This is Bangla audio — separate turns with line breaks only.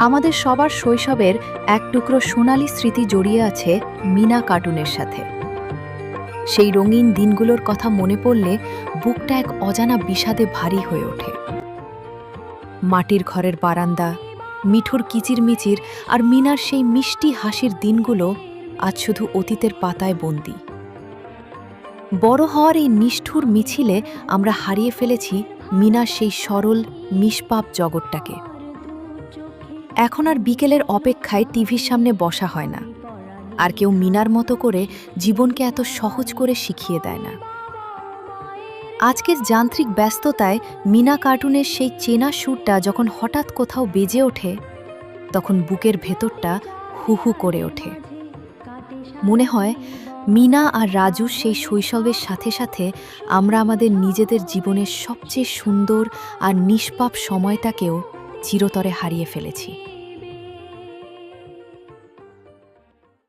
আমাদের সবার শৈশবের এক টুকরো সোনালি স্মৃতি জড়িয়ে আছে মিনা কার্টুনের সাথে। সেই রঙিন দিনগুলোর কথা মনে পড়লে বুকটা এক অজানা বিষাদে ভারী হয়ে ওঠে। মাটির ঘরের বারান্দা, মিঠুর কিচিরমিচির আর মিনার সেই মিষ্টি হাসির দিনগুলো আজ শুধু অতীতের পাতায় বন্দী। বড় হওয়ার এই নিষ্ঠুর মিছিলে আমরা হারিয়ে ফেলেছি মিনার সেই সরল নিষ্পাপ জগৎটাকে। এখন আর বিকেলের অপেক্ষায় টিভির সামনে বসা হয় না, আর কেউ মিনার মতো করে জীবনকে এত সহজ করে শিখিয়ে দেয় না। আজকের যান্ত্রিক ব্যস্ততায় মিনা কার্টুনের সেই চেনা সুরটা যখন হঠাৎ কোথাও বেজে ওঠে, তখন বুকের ভেতরটা হু হু করে ওঠে। মনে হয় মিনা আর রাজু সেই শৈশবের সাথে সাথে আমরা আমাদের নিজেদের জীবনের সবচেয়ে সুন্দর আর নিষ্পাপ সময়টাকেও চিরতরে হারিয়ে ফেলেছি।